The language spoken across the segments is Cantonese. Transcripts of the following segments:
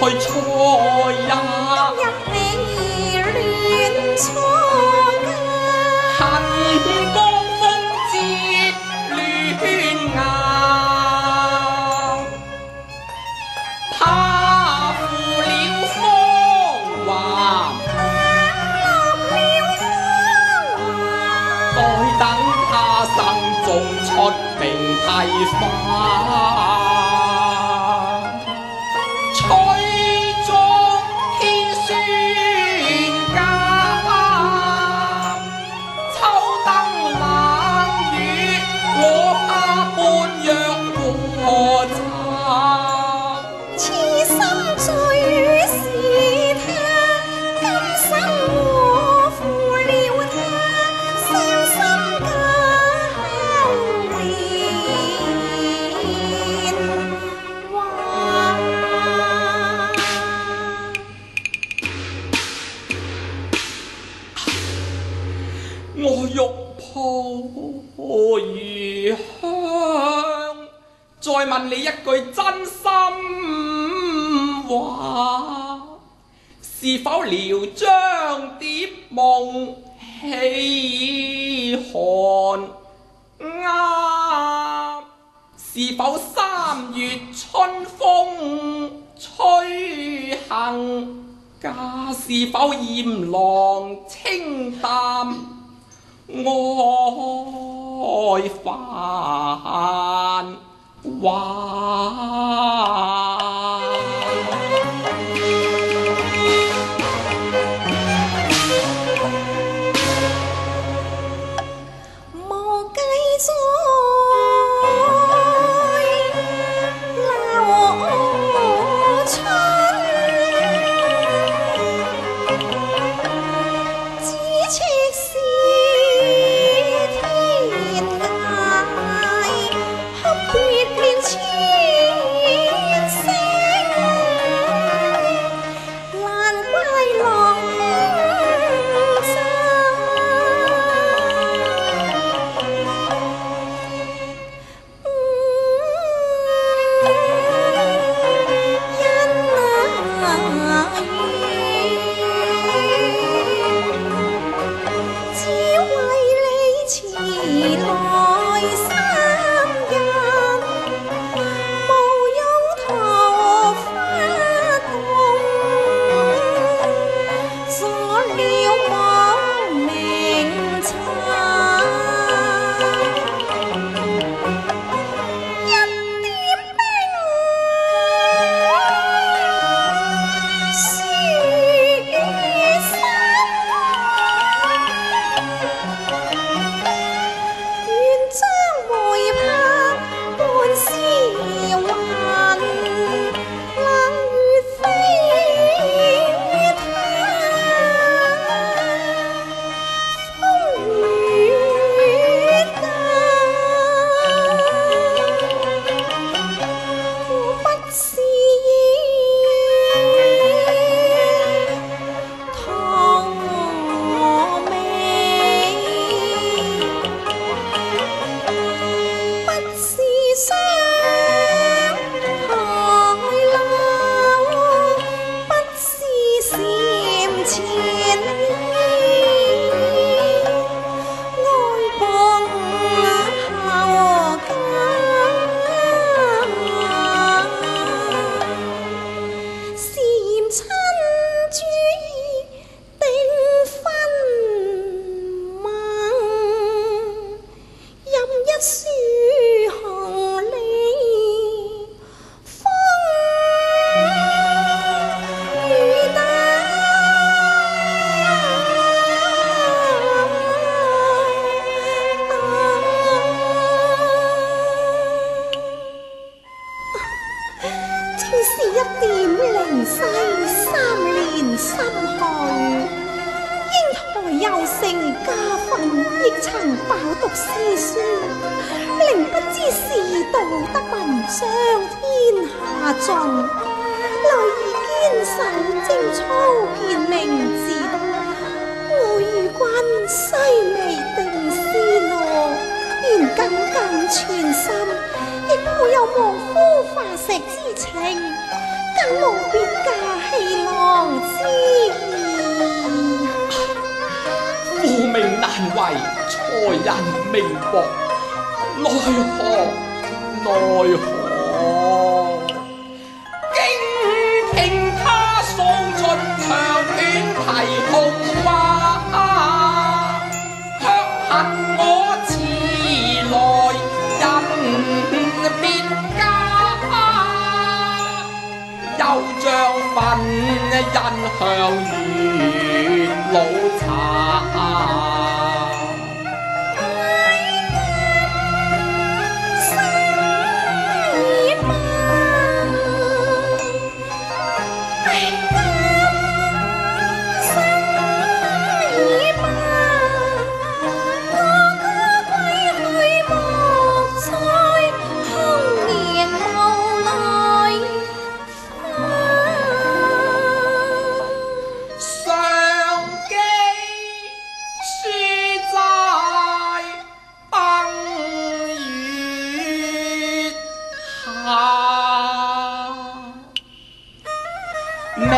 來錯也因你亂錯㗎，恨江風節亂牙，他負了芳華，待等他生中出名提花。我欲抱餘香，再問你一句真心話，是否聊將蝶夢起寒鴉？是否3月春風吹行家？是否艷郎清淡愛繁華？別了千曾飽讀詩書，寧不知士道得文章天下盡。來而堅守貞操健名節，我與君雖未定絲路，然耿耿存心，亦抱有亡夫化石之情，更無別嫁棄郎之意。父命難違，才人命薄，奈何奈何！竟聽他訴盡長篇題紅話，卻恨我遲來人別家，又像份印向月老茶。未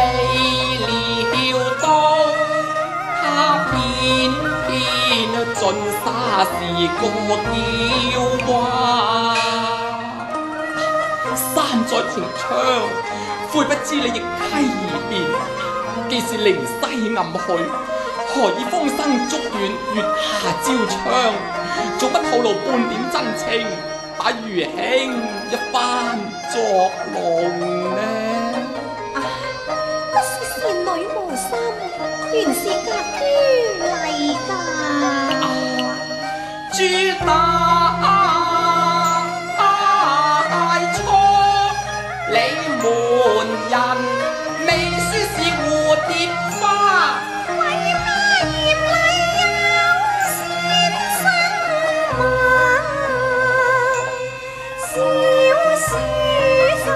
料到他偏偏盡沙是個嬌娃，山在穹蒼，悔不知你亦溪而變。既是靈犀暗去，何以風生竹遠，月下照窗？總不透露半點真情，把餘兄一番作弄呢？倩女無心，原是隔於麗家。朱大錯，你們人未說是蝴蝶花，為怕艷麗有先生問，小書在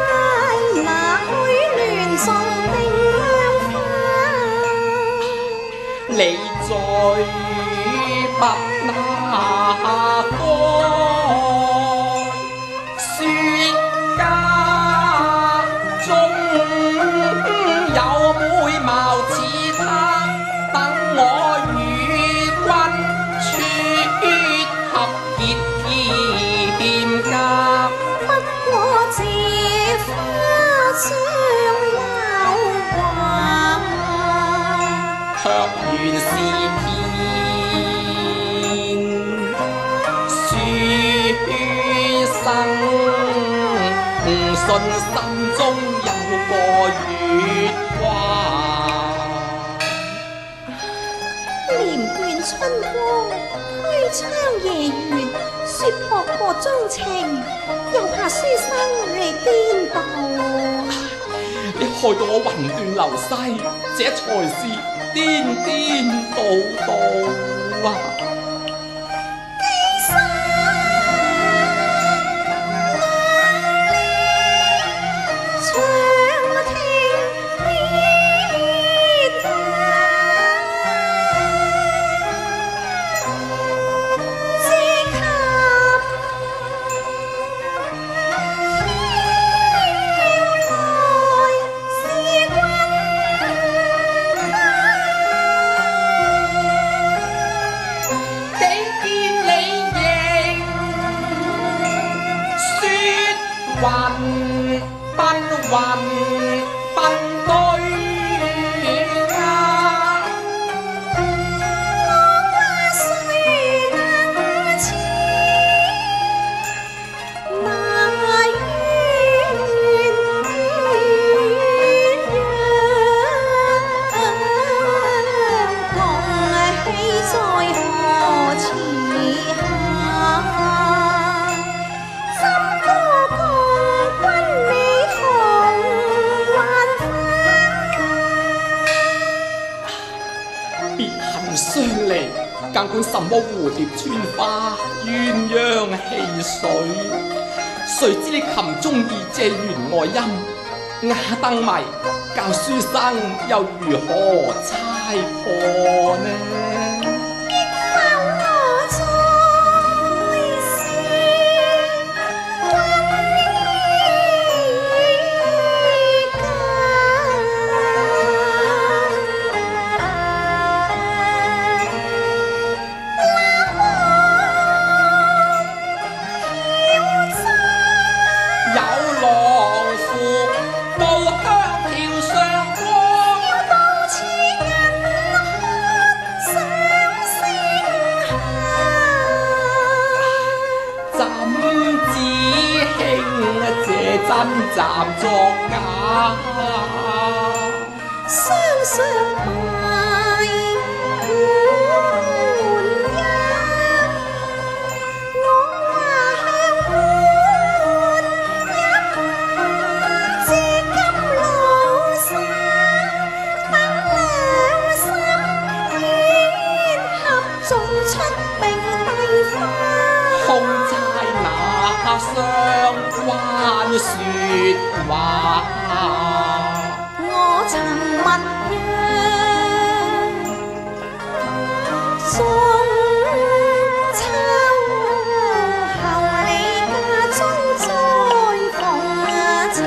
那許亂送定。你罪不那該，説家中有美貌似他，等我與君撮合結甜夾。不過這花相有話，卻原是騙書生，信心中有個月華。連卷春光，推窗夜月，說婆婆鍾情，又怕書生你顛倒。你害到我魂斷流西，這才是顛顛倒倒啊！雲奔對啊，浪花雖能似那鴛鴦，共喜在何池下。更管什麼蝴蝶穿花、鴛鴦戲水，誰知你琴中意借弦外音，瓦燈謎教書生又如何猜破呢？真暫作假，雙雙拜官音，我話向官一至今老生，等兩心煙合盡出名帝花，空猜那雙關説話，我曾默讓中秋後你家中再逢茶，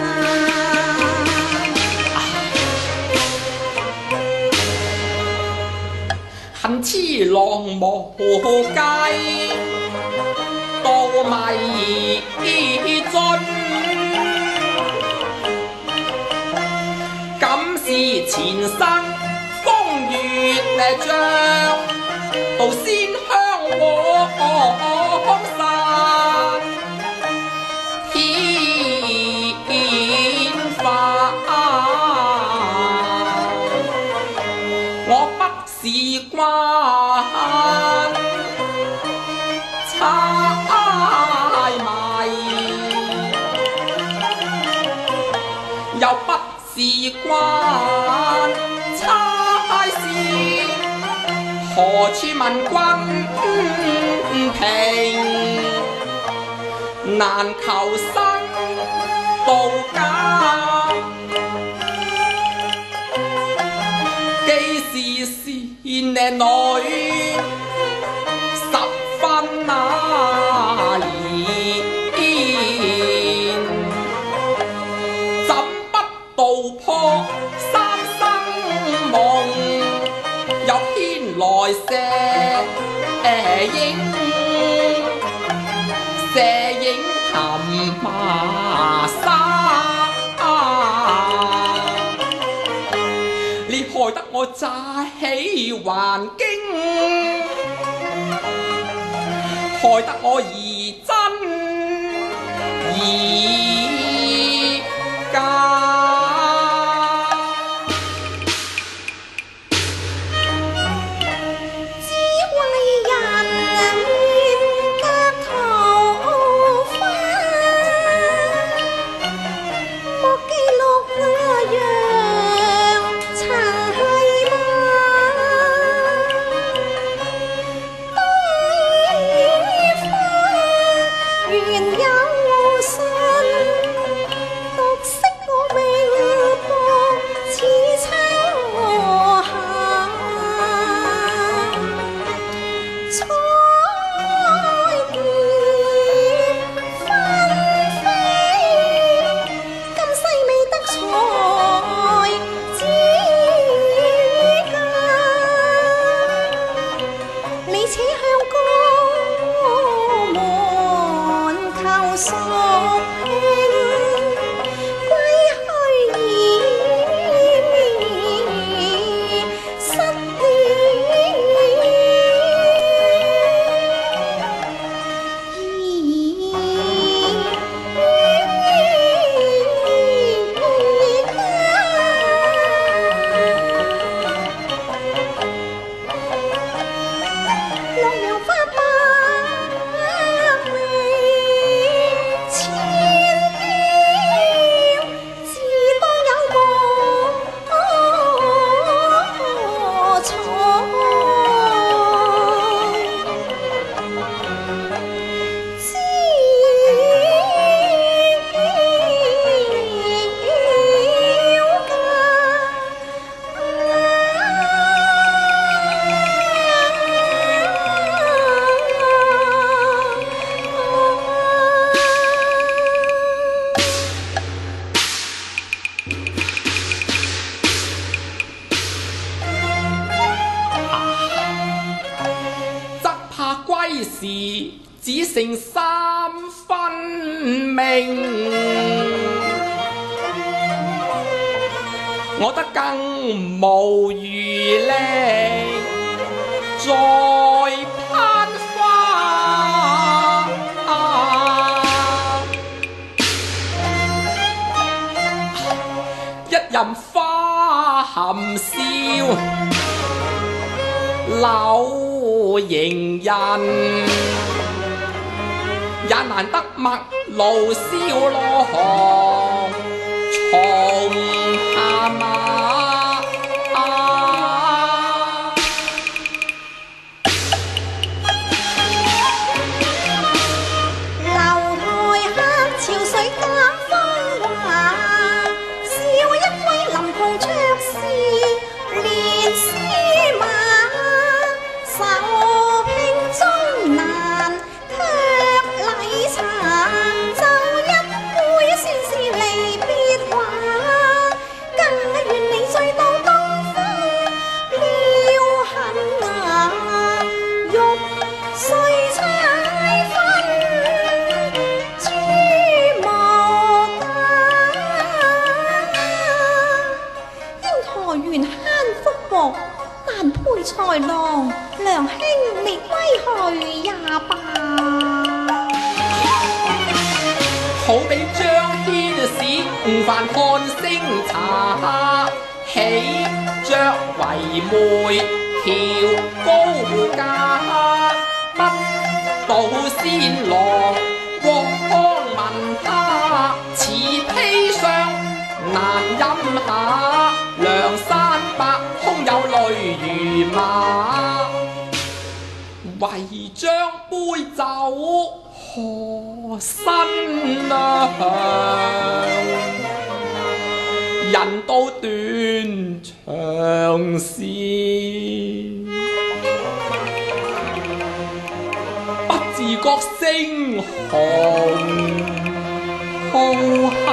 恨痴郎無計，到迷盡。前生風月將，到仙香枉散天花。我不是關猜謎，又不是關差事，何處問君平？難求生道家，既是善女，十分那言。道破三生夢，又偏來射影，射影琴麻沙，你害得我乍起還驚，害得我疑真疑假。歸時只剩3分命，我得更無餘力再攀花，一任花含笑柳迎人，也難得麥路燒羅行從下馬，樓台客潮水減風華，笑一揮臨紅卓士連絲馬，受聘終難卻禮茶，就一杯算是離別話，更願你醉到東風撩痕牙，玉碎釵分朱牡丹，英台園慳福薄，難配才郎，良兄你歸去也罷。好比張天使午飯看星茶，喜着為媒調高價，不到仙郎黃光問他，似砒霜難飲下，梁山伯空有淚如馬，唯將杯酒何新娘，人到斷腸時，不自覺猩紅好下。